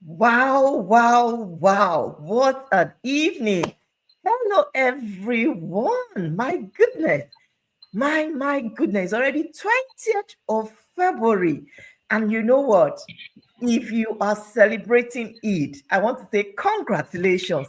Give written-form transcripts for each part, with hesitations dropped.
Wow, wow, wow. What an evening. Hello, everyone. My goodness. My goodness. Already 20th of February. And you know what? If you are celebrating Eid, I want to say congratulations.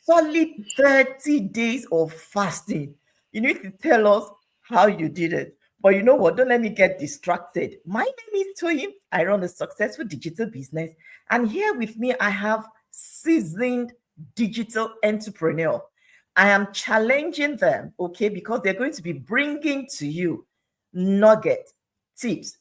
Solid 30 days of fasting. You need to tell us how you did it. But you know what? Don't let me get distracted. My name is Toyin. I run a successful digital business. And here with me, I have seasoned digital entrepreneur. I am challenging them, okay, because they're going to be bringing to you nugget tips,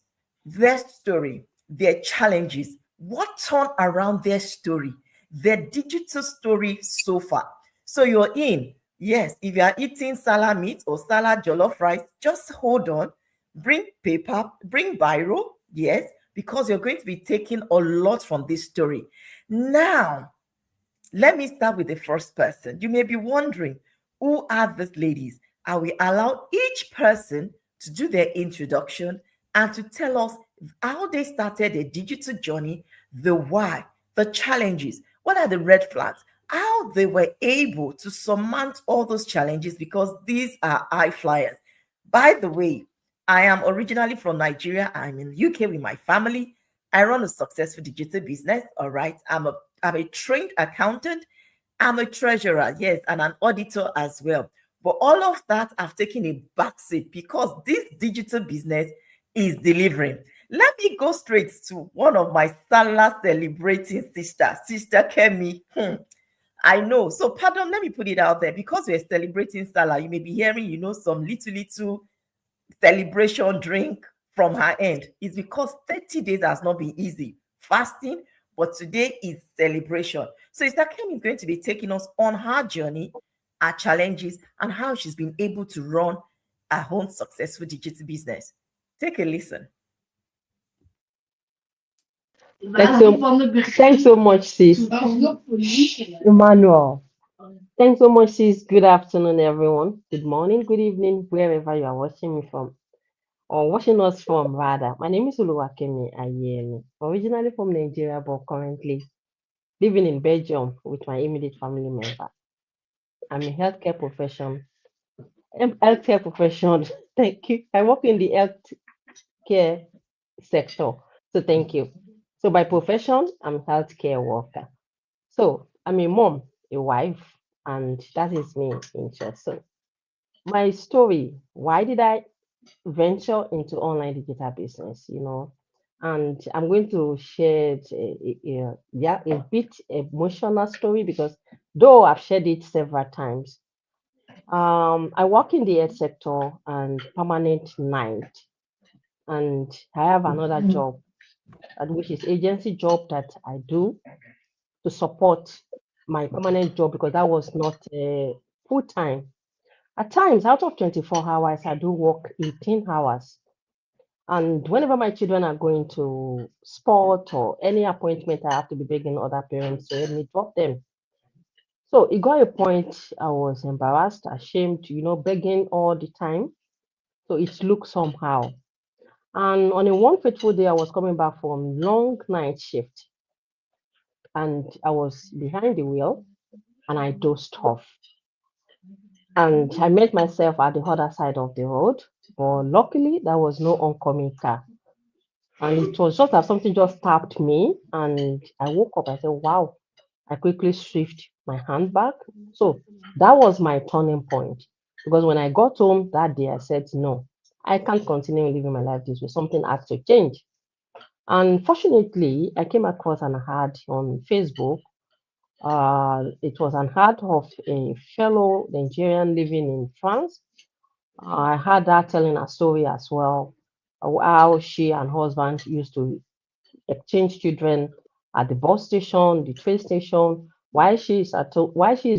their story, their challenges, what turned around their story, their digital story so far. So you're in. Yes, if you are eating salad meat or salad jollof rice, just hold on. Bring paper, bring biro. Yes, because you're going to be taking a lot from this story. Now, let me start with the first person. You may be wondering, who are these ladies? I will allow each person to do their introduction and to tell us how they started their digital journey, the why, the challenges, what are the red flags, how they were able to surmount all those challenges because these are high flyers. By the way, I am originally from Nigeria. I'm in the UK with my family. I run a successful digital business. All right. I'm a trained accountant. I'm a treasurer, yes, and an auditor as well. But all of that I've taken a backseat because this digital business is delivering. Let me go straight to one of my Salah celebrating sisters, Sister Kemi. I know. So, pardon, let me put it out there because we're celebrating Salah. You may be hearing, some little celebration drink from her end. It's because 30 days has not been easy. Fasting, but today is celebration. So Sister Kim is going to be taking us on her journey, her challenges, and how she's been able to run her own successful digital business. Take a listen. Thanks so much, sis. Emmanuel. Thanks so much, sis. Good afternoon, everyone. Good morning, good evening, wherever you are watching me from, or watching us from, rather. My name is Uluwakemi Ayemi, originally from Nigeria, but currently living in Belgium with my immediate family member. I'm a healthcare profession. Thank you. I work in the healthcare sector. So thank you. So by profession, I'm a healthcare worker. So I'm a mom, a wife, and that is me in short. So my story, why did I venture into online digital business, and I'm going to share a bit emotional story because though I've shared it several times, I work in the health sector and permanent night, and I have another job, which is agency job that I do to support my permanent job because that was not full time. At times, out of 24 hours, I do work 18 hours. And whenever my children are going to sport or any appointment, I have to be begging other parents to help me drop them. So it got a point I was embarrassed, ashamed, begging all the time. So it looked somehow. And on a one fateful day, I was coming back from long night shift and I was behind the wheel and I dozed off. And I met myself at the other side of the road. But luckily, there was no oncoming car. And it was just that something just tapped me. And I woke up. I said, wow. I quickly switched my hand back. So that was my turning point. Because when I got home that day, I said, no, I can't continue living my life this way. Something has to change. And fortunately, I came across an ad on Facebook. It was an ad of a fellow Nigerian living in France. I heard her telling a story as well, how she and husband used to exchange children at the bus station, the train station. While she is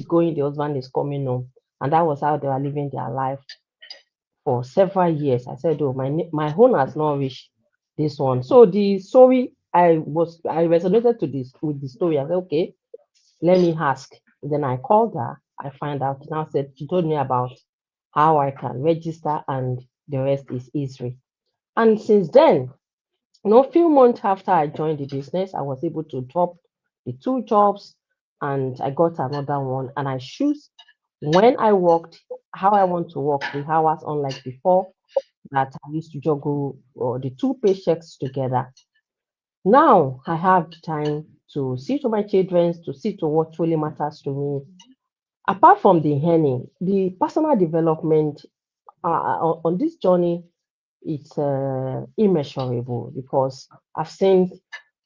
going, the husband is coming home, and that was how they were living their life for several years. I said, "Oh, my own has not reached this one." So the story, I resonated to this with the story. I said, "Okay, let me ask." Then I called her. I find out now said she told me about how I can register, and the rest is history. And since then, Few months after I joined the business, I was able to drop the two jobs and I got another one. And I choose when I worked, how I want to work the hours, unlike before that I used to juggle the two paychecks together. Now I have the time to see to my children, to see to what truly matters to me. Apart from the earning, the personal development on this journey, it's immeasurable because I've seen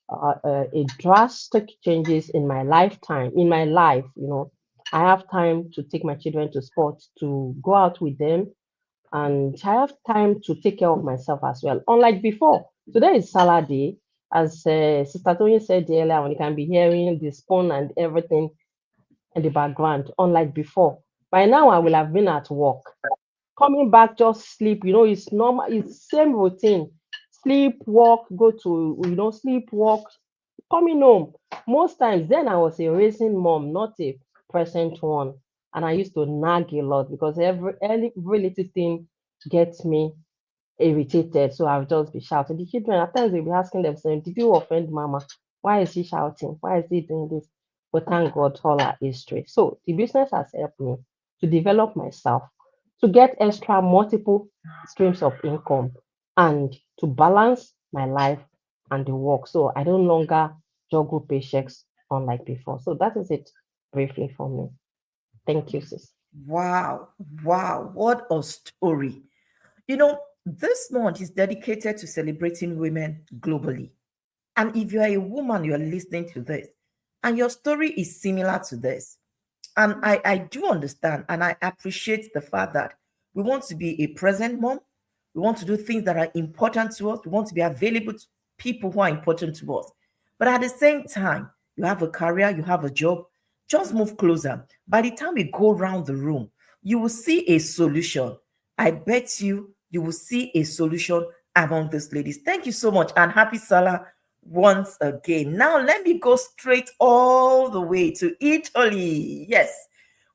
a drastic changes in my lifetime, in my life. I have time to take my children to sports, to go out with them, and I have time to take care of myself as well. Unlike before, today is Salah Day, as Sister Tony said earlier, when you can be hearing the spoon and everything in the background. Unlike before, by now I will have been at work. Coming back, just sleep. It's normal. It's same routine. Sleep, work, go to sleep, work, coming home. Most times then I was a racing mom, not a present one. And I used to nag a lot because every little thing gets me irritated. So I'll just be shouting. The children at times they'll be asking themselves, did you offend mama? Why is he shouting? Why is he doing this? But thank God all our history. So the business has helped me to develop myself, to get extra multiple streams of income and to balance my life and the work. So I don't longer juggle paychecks unlike before. So that is it briefly for me. Thank you, sis. Wow, wow, what a story. This month is dedicated to celebrating women globally. And if you're a woman, you're listening to this, and your story is similar to this, and I do understand and I appreciate the fact that we want to be a present mom. We want to do things that are important to us. We want to be available to people who are important to us. But at the same time, you have a career, you have a job, just move closer. By the time we go around the room, you will see a solution. I bet you will see a solution among these ladies. Thank you so much and happy Salah once again. Now, let me go straight all the way to Italy. Yes,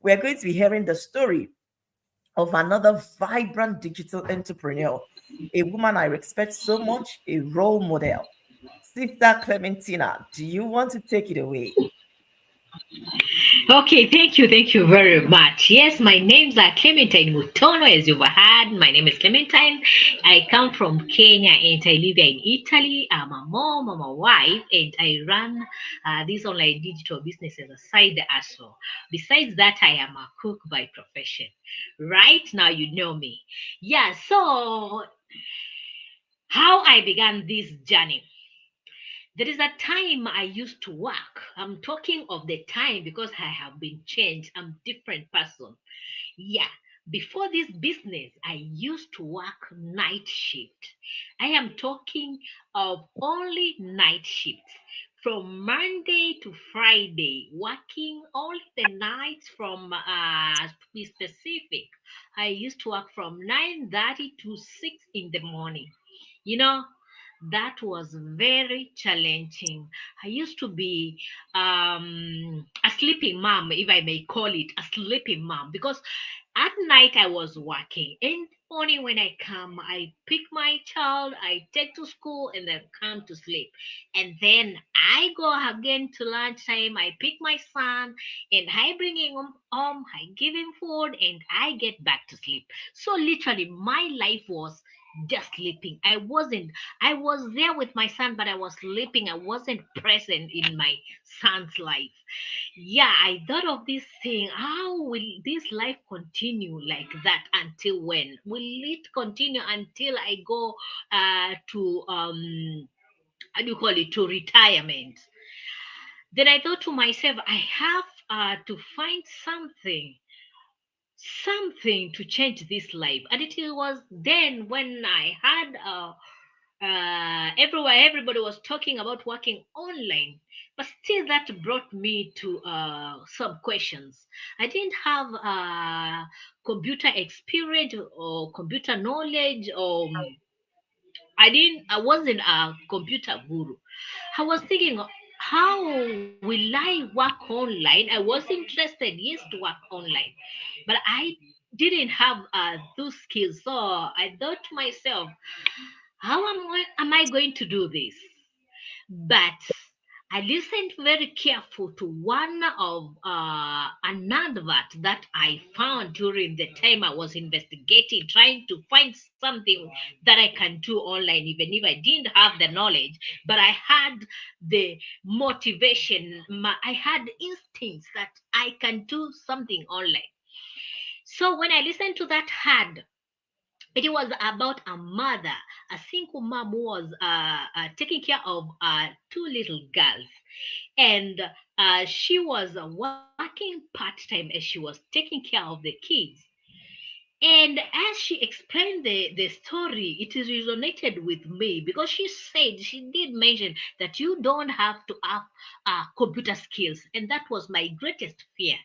we're going to be hearing the story of another vibrant digital entrepreneur, a woman I respect so much, a role model. Sister Clementina, do you want to take it away? Okay, thank you very much. Yes, my name's Clementine Mutono, as you've heard. My name is Clementine. I come from Kenya and I live here in Italy. I'm a mom, I'm a wife, and I run this online digital business as a side hustle. Besides that, I am a cook by profession. Right now, you know me. Yeah, so how I began this journey. There is a time I used to work. I'm talking of the time because I have been changed. I'm different person. Yeah. Before this business, I used to work night shift. I am talking of only night shifts from Monday to Friday, working all the nights from to be specific. I used to work from 9:30 to 6 in the morning. You know, that was very challenging. I used to be a sleeping mom, if I may call it a sleeping mom, because at night I was working. In the morning when I come, I pick my child, I take to school, and then come to sleep. And then I go again to lunchtime. I pick my son, and I bring him home. I give him food, and I get back to sleep. So literally, my life was just sleeping. I was there with my son, but I was sleeping. I wasn't present in my son's life. Yeah, I thought of this thing. How will this life continue like that? Until when will it continue? Until I go to how do you call it, to retirement? Then I thought to myself, I have to find something to change this life. And it was then when I had everywhere everybody was talking about working online, but still that brought me to some questions. I didn't have computer experience or computer knowledge, or I wasn't a computer guru. I was thinking, how will I work online? I was interested, yes, to work online, but I didn't have those skills. So I thought to myself, am I going to do this? But I listened very careful to one of an advert that I found during the time I was investigating, trying to find something that I can do online, even if I didn't have the knowledge, but I had the motivation, I had instincts that I can do something online. So when I listened to that ad, it was about a mother, a single mom who was taking care of two little girls. And she was working part time as she was taking care of the kids. And as she explained the story, it resonated with me because she did mention that you don't have to have computer skills. And that was my greatest fear.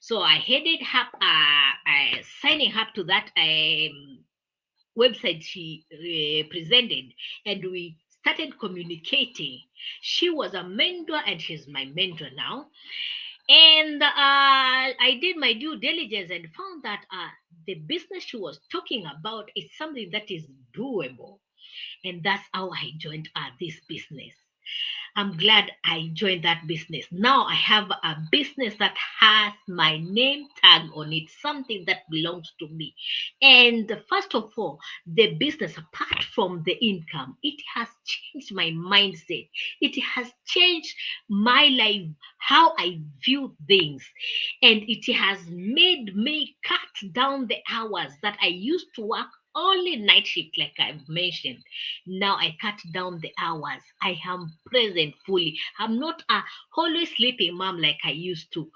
So I headed up, signing up to that website she presented, and we started communicating. She was a mentor and she's my mentor now. And I did my due diligence and found that the business she was talking about is something that is doable. And that's how I joined this business. I'm glad I joined that business. Now I have a business that has my name tag on it, something that belongs to me. And first of all, the business, apart from the income, it has changed my mindset. It has changed my life, how I view things. And it has made me cut down the hours that I used to work only night shift, like I've mentioned. Now I cut down the hours. I am present fully. I'm not a always sleeping mom like I used to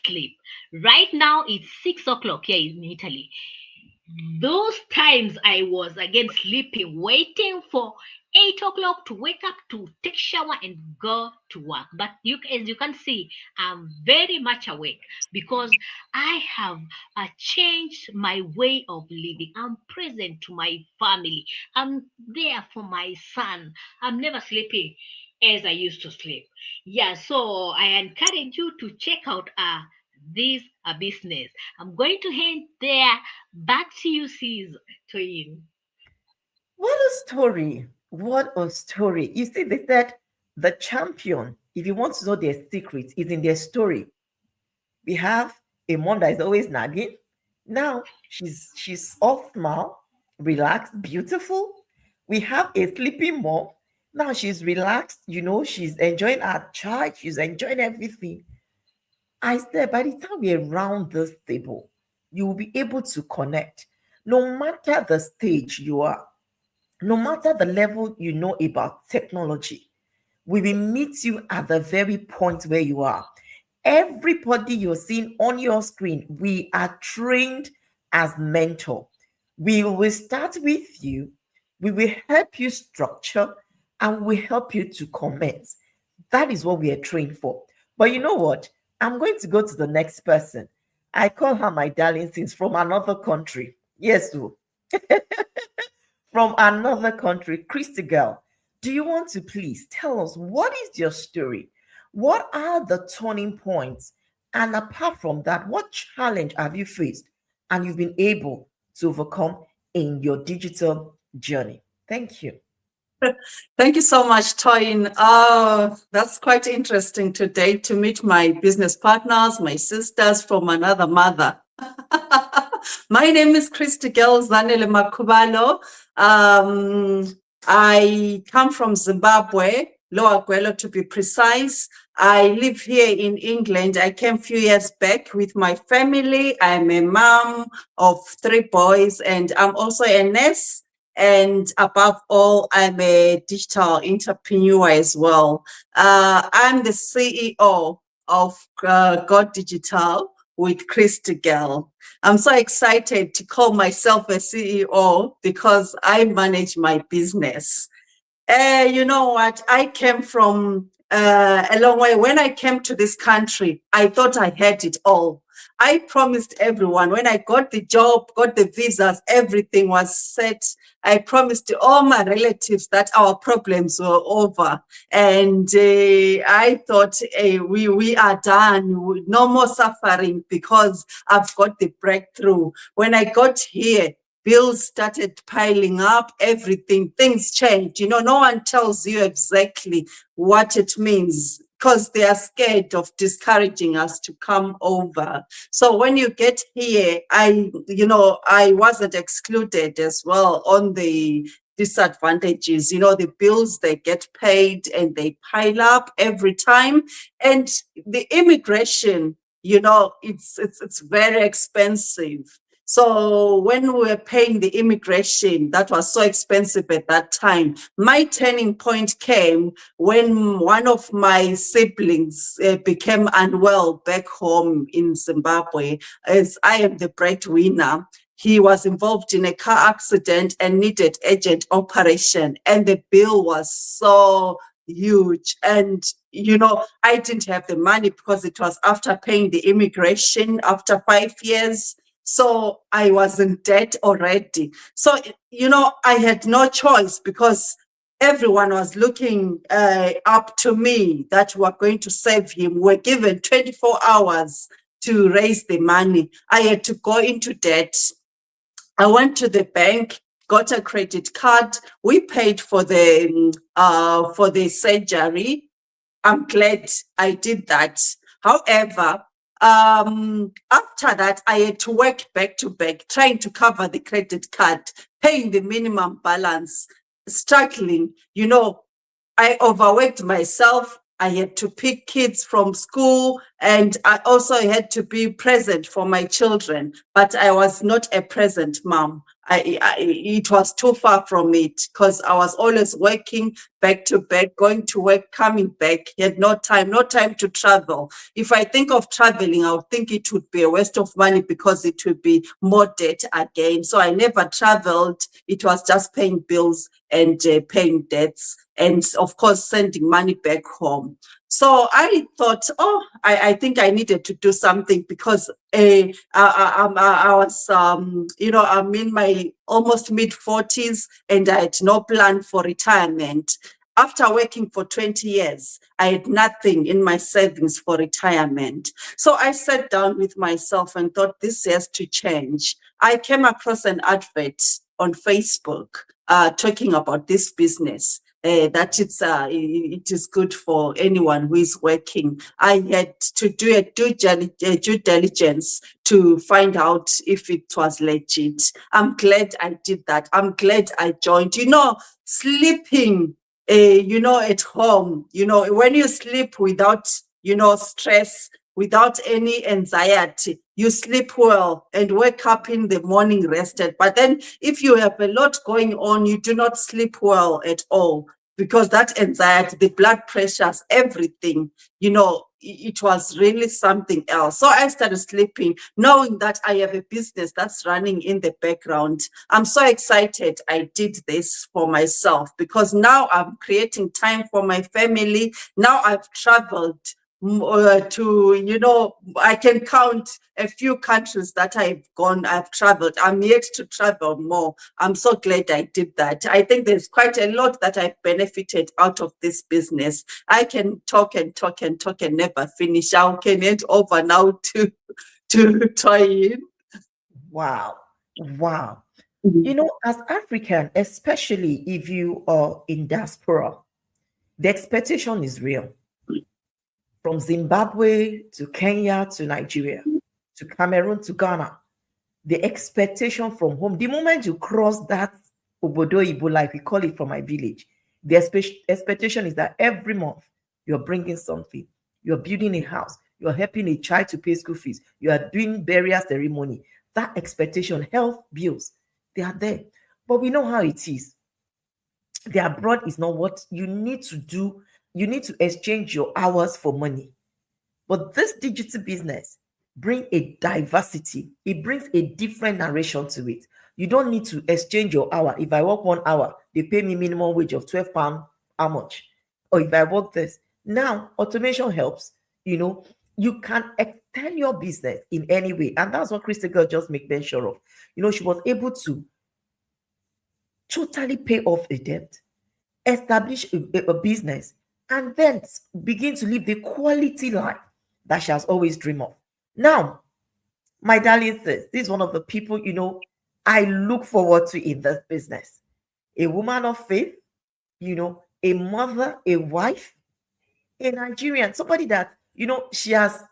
sleep. Right now it's 6 o'clock here in Italy. Those times I was again sleeping, waiting for 8 o'clock to wake up to take shower and go to work. But as you can see, I'm very much awake because I have changed my way of living. I'm present to my family. I'm there for my son. I'm never sleeping as I used to sleep. Yeah, so I encourage you to check out this business. I'm going to hand there back to you, Sis, to you. What a story. What a story. You see, they said the champion, if you want to know their secret, is in their story. We have a mom that is always nagging. Now she's off smile, relaxed, beautiful. We have a sleeping mom. Now she's relaxed, she's enjoying her child, she's enjoying everything. I said, by the time we're around this table, you will be able to connect. No matter the stage you are, no matter the level you know about technology, we will meet you at the very point where you are. Everybody you're seeing on your screen, we are trained as mentor. We will start with you. We will help you structure and we help you to commence. That is what we are trained for. But you know what? I'm going to go to the next person. I call her my darling since from another country. Yes, from another country. Christy girl, do you want to please tell us what is your story? What are the turning points? And apart from that, what challenge have you faced and you've been able to overcome in your digital journey? Thank you. Thank you so much, Toyin. Oh, that's quite interesting today to meet my business partners, my sisters from another mother. My name is Christy Girl Zanele Makubalo. I come from Zimbabwe, Lower Gwelo to be precise. I live here in England. I came a few years back with my family. I'm a mom of 3 boys, and I'm also a nurse. And above all, I'm a digital entrepreneur as well. I'm the CEO of God Digital with Christy Girl. I'm so excited to call myself a CEO because I manage my business. You know what? I came from a long way. When I came to this country, I thought I had it all. I promised everyone when I got the job, got the visas, everything was set. I promised to all my relatives that our problems were over. And I thought, hey, we are done. No more suffering because I've got the breakthrough. When I got here, bills started piling up, everything, things changed. No one tells you exactly what it means because they are scared of discouraging us to come over. So when you get here, I wasn't excluded as well on the disadvantages. The bills, they get paid and they pile up every time. And the immigration, it's very expensive. So when we were paying the immigration, that was so expensive at that time. My turning point came when one of my siblings became unwell back home in Zimbabwe. As I am the breadwinner, he was involved in a car accident and needed urgent operation. And the bill was so huge. And, I didn't have the money because it was after paying the immigration after 5 years. So I was in debt already. So, I had no choice because everyone was looking up to me that we were going to save him. We're given 24 hours to raise the money. I had to go into debt. I went to the bank, got a credit card. We paid for the surgery. I'm glad I did that. However, after that, I had to work back to back, trying to cover the credit card, paying the minimum balance, struggling. I overworked myself. I had to pick kids from school, and I also had to be present for my children, but I was not a present mom. It was too far from it because I was always working back to back, going to work, coming back. Had no time to travel. If I think of traveling, I would think it would be a waste of money because it would be more debt again. So I never traveled. It was just paying bills and paying debts, and of course, sending money back home. So I thought, I think I needed to do something because I was, I'm in my almost mid-40s and I had no plan for retirement. After working for 20 years, I had nothing in my savings for retirement. So I sat down with myself and thought, this has to change. I came across an advert on Facebook talking about this business. That it is good for anyone who is working. I had to do a due diligence to find out if it was legit. I'm glad I did that. I'm glad I joined. Sleeping, at home, when you sleep without, stress, without any anxiety, you sleep well and wake up in the morning rested. But then if you have a lot going on, you do not sleep well at all because that anxiety, the blood pressures, everything, it was really something else. So I started sleeping, knowing that I have a business that's running in the background. I'm so excited I did this for myself because now I'm creating time for my family. Now I've traveled to, I can count a few countries that I've traveled. I'm yet to travel more. I'm so glad I did that. I think there's quite a lot that I've benefited out of this business. I can talk and talk and talk and never finish. I can hand over now to Toyin. Wow. Mhm. As African, especially if you are in diaspora, the expectation is real. From Zimbabwe to Kenya to Nigeria to Cameroon to Ghana, the expectation from home, the moment you cross that Obodo Ibo, like we call it from my village, the expectation is that every month you're bringing something, you're building a house, you're helping a child to pay school fees, you are doing burial ceremony. That expectation, health bills, they are there. But we know how it is. The abroad is not what you need to do. You need to exchange your hours for money. But this digital business brings a diversity. It brings a different narration to it. You don't need to exchange your hour. If I work 1 hour, they pay me minimum wage of £12. How much? Or if I work this. Now, automation helps. You can extend your business in any way. And that's what Crystal Girl just made mention of. She was able to totally pay off a debt, establish a business, and then begin to live the quality life that she has always dreamed of. Now, my darling sis, this is one of the people, I look forward to in this business. A woman of faith, a mother, a wife, a Nigerian, somebody that she has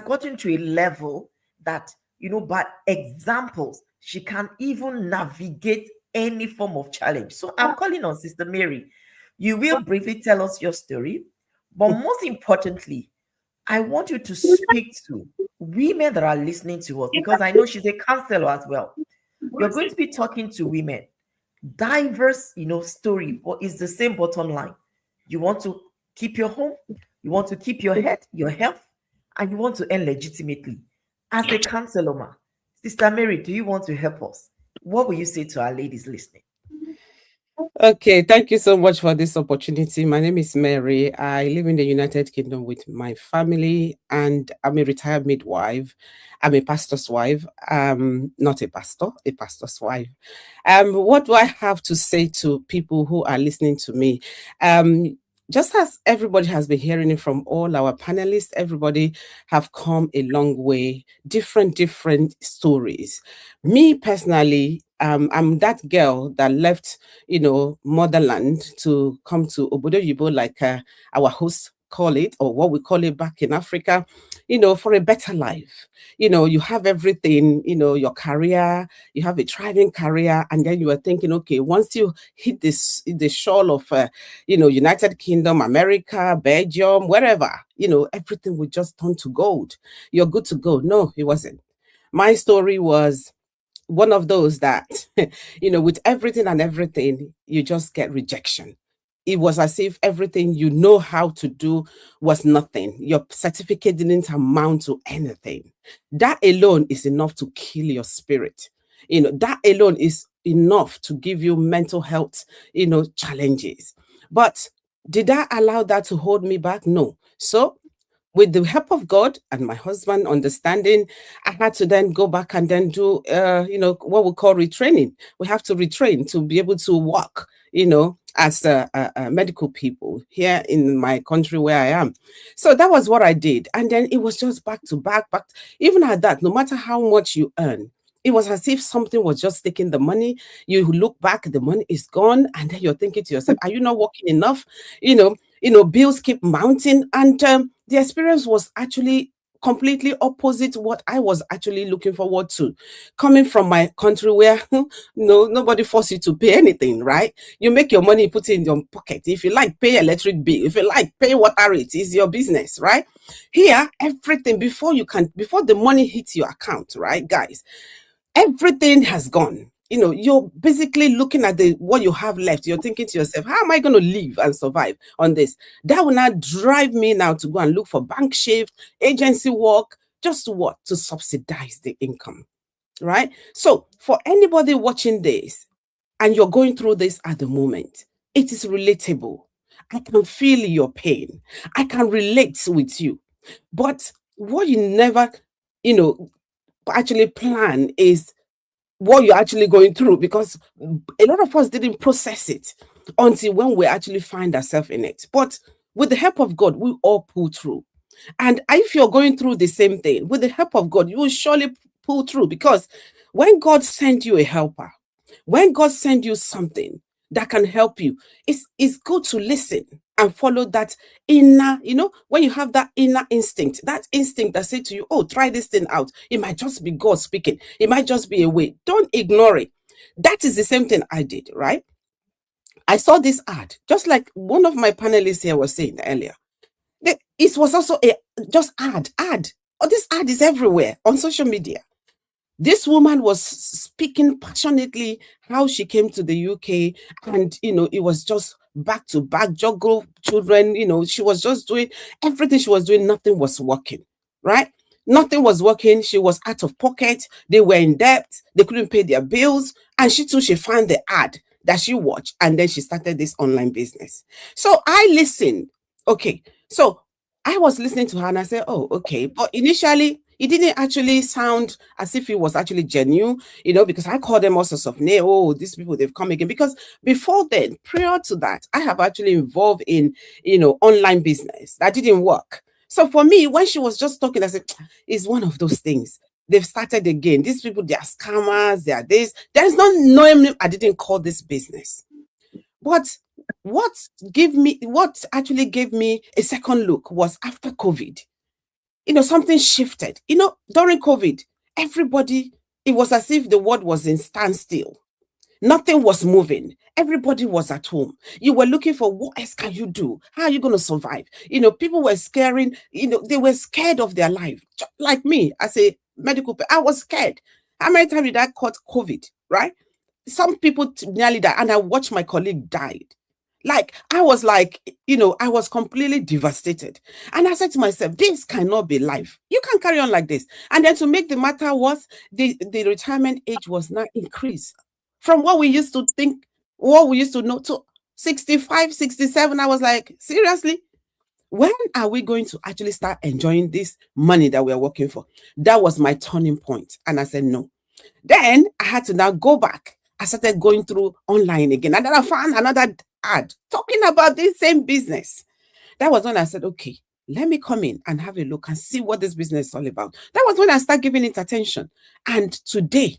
gotten to a level that by examples she can even navigate any form of challenge. So I'm calling on Sister Mary. You will briefly tell us your story, but most importantly, I want you to speak to women that are listening to us, because I know she's a counselor as well. You're going to be talking to women, diverse, story, but it's the same bottom line. You want to keep your home, you want to keep your head, your health, and you want to earn legitimately. As a counselor, Sister Mary, do you want to help us? What will you say to our ladies listening? Okay, thank you so much for this opportunity. My name is Mary. I live in the United Kingdom with my family, and I'm a retired midwife. I'm a pastor's wife. Not a pastor, a pastor's wife. What do I have to say to people who are listening to me? Just as everybody has been hearing it from all our panelists, everybody have come a long way, different stories. Me personally, I'm that girl that left, motherland to come to Obodo Yibo, like our host call it, or what we call it back in Africa, for a better life. You have everything, your career, you have a thriving career, and then you are thinking, okay, once you hit the shore of, United Kingdom, America, Belgium, wherever, everything will just turn to gold. You're good to go. No, it wasn't. My story was one of those that, with everything, you just get rejection. It was as if everything you know how to do was nothing. Your certificate didn't amount to anything. That alone is enough to kill your spirit. That alone is enough to give you mental health, challenges. But did I allow that to hold me back? No. So with the help of God and my husband understanding, I had to then go back and then do, what we call retraining. We have to retrain to be able to work, as medical people here in my country where I am. So that was what I did. And then it was just back to back. Even at that, no matter how much you earn, it was as if something was just taking the money. You look back, the money is gone. And then you're thinking to yourself, are you not working enough? Bills keep mounting. And the experience was actually completely opposite what I was actually looking forward to. Coming from my country where nobody forces you to pay anything, right? You make your money, put it in your pocket. If you like, pay electric bill. If you like, pay water rate. It's your business, right? Here, everything before the money hits your account, right, guys? Everything has gone. You're basically looking at what you have left. You're thinking to yourself, how am I going to live and survive on this? That will not drive me now to go and look for bank shift, agency work, just what? To subsidize the income, right? So for anybody watching this and you're going through this at the moment, it is relatable. I can feel your pain. I can relate with you. But what you never, actually plan is what you're actually going through, because a lot of us didn't process it until when we actually find ourselves in it. But with the help of God, we all pull through. And if you're going through the same thing, with the help of God, you will surely pull through, because when God sent you a helper, when God sent you something that can help you, it's good to listen and follow that inner, when you have that inner instinct that says to you, oh, try this thing out. It might just be God speaking. It might just be a way. Don't ignore it. That is the same thing I did, right? I saw this ad, just like one of my panelists here was saying earlier. It was also just ad. Oh, this ad is everywhere on social media. This woman was speaking passionately how she came to the UK, and it was just back to back, juggle children. She was just doing everything she was doing. Nothing was working, right? Nothing was working. She was out of pocket. They were in debt. They couldn't pay their bills. And she found the ad that she watched, and then she started this online business. So I listened. Okay. So I was listening to her and I said, oh, okay. But initially, it didn't actually sound as if it was actually genuine, because I called them all sorts of names. Oh, these people, they've come again. Because before then, prior to that, I have actually involved in, online business. That didn't work. So for me, when she was just talking, I said, it's one of those things. they've started again. These people, they are scammers, they are this. There's no knowing I didn't call this business. But what actually gave me a second look was after COVID. Something shifted. During COVID, everybody, it was as if the world was in standstill. Nothing was moving. Everybody was at home. You were looking for what else can you do? How are you going to survive? People were scaring, they were scared of their life. Like me, as a medical, I was scared. How many times did I caught COVID, right? Some people nearly died, and I watched my colleague died. I was completely devastated. And I said to myself, this cannot be life. You can't carry on like this. And then to make the matter worse, the retirement age was now increased from what we used to think, what we used to know, to 65, 67. I was like, seriously? When are we going to actually start enjoying this money that we are working for? That was my turning point. And I said, no. Then I had to now go back. I started going through online again. And then I found another ad talking about this same business. That was when I said, okay, let me come in and have a look and see what this business is all about. That was when I started giving it attention. And today,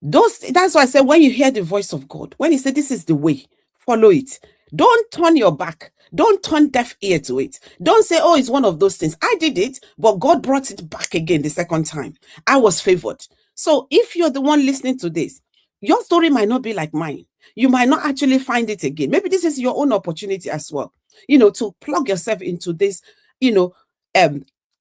that's why I said, when you hear the voice of God, when he said, this is the way, follow it. Don't turn your back. Don't turn deaf ear to it. Don't say, oh, it's one of those things. I did it, but God brought it back again the second time. I was favored. So if you're the one listening to this, your story might not be like mine. You might not actually find it again. Maybe this is your own opportunity as well, to plug yourself into this,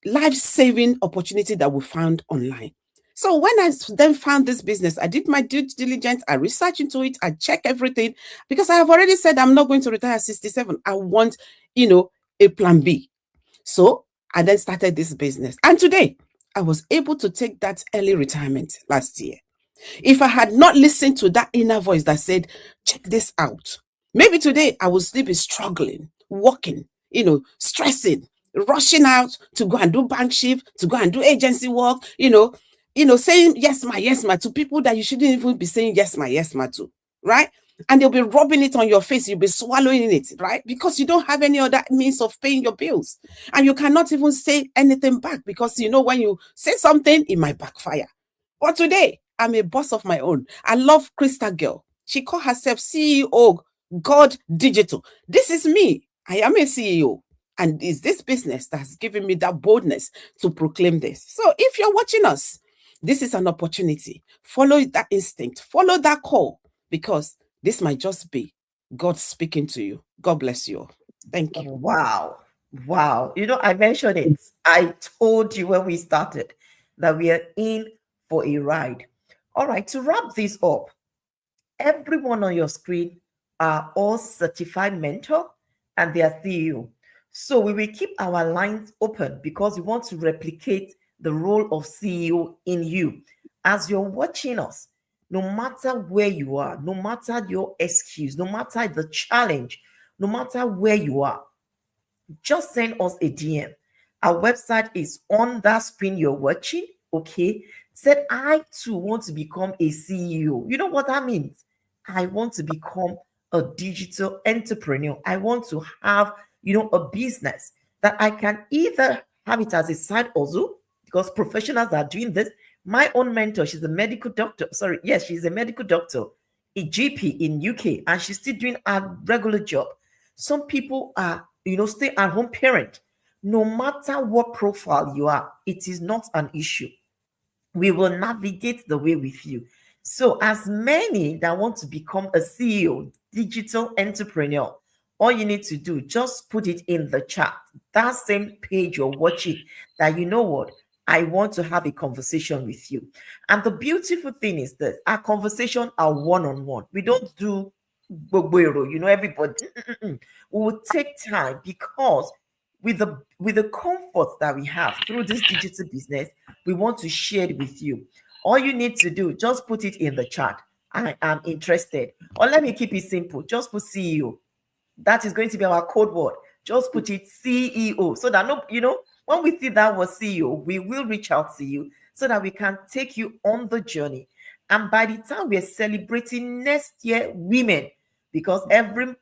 life-saving opportunity that we found online. So when I then found this business, I did my due diligence, I researched into it, I checked everything, because I have already said I'm not going to retire at 67. I want, a plan B. So I then started this business. And today, I was able to take that early retirement last year. If I had not listened to that inner voice that said, check this out, maybe today I would still be struggling, working, stressing, rushing out to go and do bank shift, to go and do agency work, saying yes, ma, to people that you shouldn't even be saying yes, ma, to, right? And they'll be rubbing it on your face. You'll be swallowing it, right? Because you don't have any other means of paying your bills. And you cannot even say anything back because, when you say something, it might backfire. But today, I'm a boss of my own. I love Crystal Girl. She called herself CEO God Digital. This is me. I am a CEO. And it's this business that's given me that boldness to proclaim this. So if you're watching us, this is an opportunity. Follow that instinct. Follow that call, because this might just be God speaking to you. God bless you all. Thank you. Wow. I mentioned it. I told you when we started that we are in for a ride. All right, to wrap this up, everyone on your screen are all certified mentor and they are CEO. So we will keep our lines open because we want to replicate the role of CEO in you. As you're watching us, no matter where you are, no matter your excuse, no matter the challenge, no matter where you are, just send us a DM. Our website is on that screen you're watching, okay? Said, I too want to become a CEO. You know what that means? I want to become a digital entrepreneur. I want to have, a business that I can either have it as a side hustle, because professionals are doing this. My own mentor, she's a medical doctor. She's a medical doctor, a GP in UK, and she's still doing a regular job. Some people are, stay-at-home parent. No matter what profile you are, it is not an issue. We will navigate the way with you. So as many that want to become a CEO, digital entrepreneur, all you need to do, just put it in the chat. That same page you're watching, that you know what, I want to have a conversation with you. And the beautiful thing is that our conversation are one-on-one. We don't do everybody. We will take time, because with the comfort that we have through this digital business, we want to share it with you. All you need to do, just put it in the chat. I am interested. Or let me keep it simple. Just put CEO. That is going to be our code word. Just put it CEO, so that when we see that was CEO, we will reach out to you so that we can take you on the journey. And by the time we're celebrating next year women, because every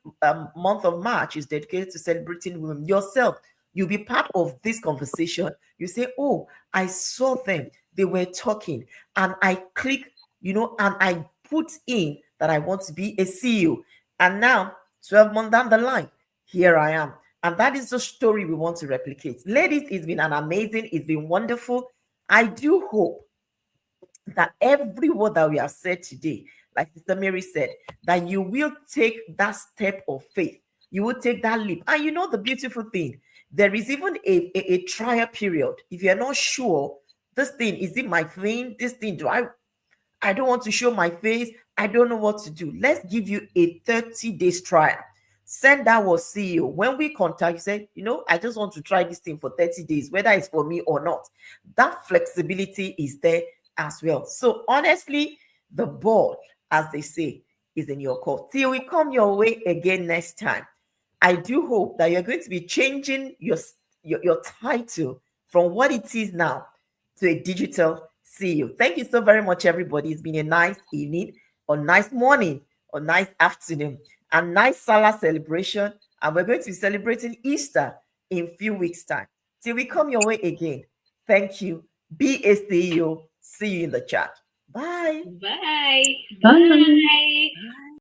month of March is dedicated to celebrating women, yourself, You'll be part of this conversation. You say, oh, I saw them. They were talking. And I click, and I put in that I want to be a CEO. And now, 12 months down the line, here I am. And that is the story we want to replicate. Ladies, it's been it's been wonderful. I do hope that every word that we have said today, like Sister Mary said, that you will take that step of faith. You will take that leap. And the beautiful thing, there is even a trial period. If you're not sure, this thing, is it my thing? This thing, I don't want to show my face. I don't know what to do. Let's give you a 30 days trial. Send that was CEO. When we contact, you say, I just want to try this thing for 30 days, whether it's for me or not. That flexibility is there as well. So honestly, the ball, as they say, is in your court. Till we come your way again next time, I do hope that you're going to be changing your title from what it is now to a digital CEO. Thank you so very much, everybody. It's been a nice evening, or nice morning, or nice afternoon, and nice Salah celebration. And we're going to be celebrating Easter in a few weeks' time. Till we come your way again, thank you. Be a CEO. See you in the chat. Bye. Bye. Bye. Bye.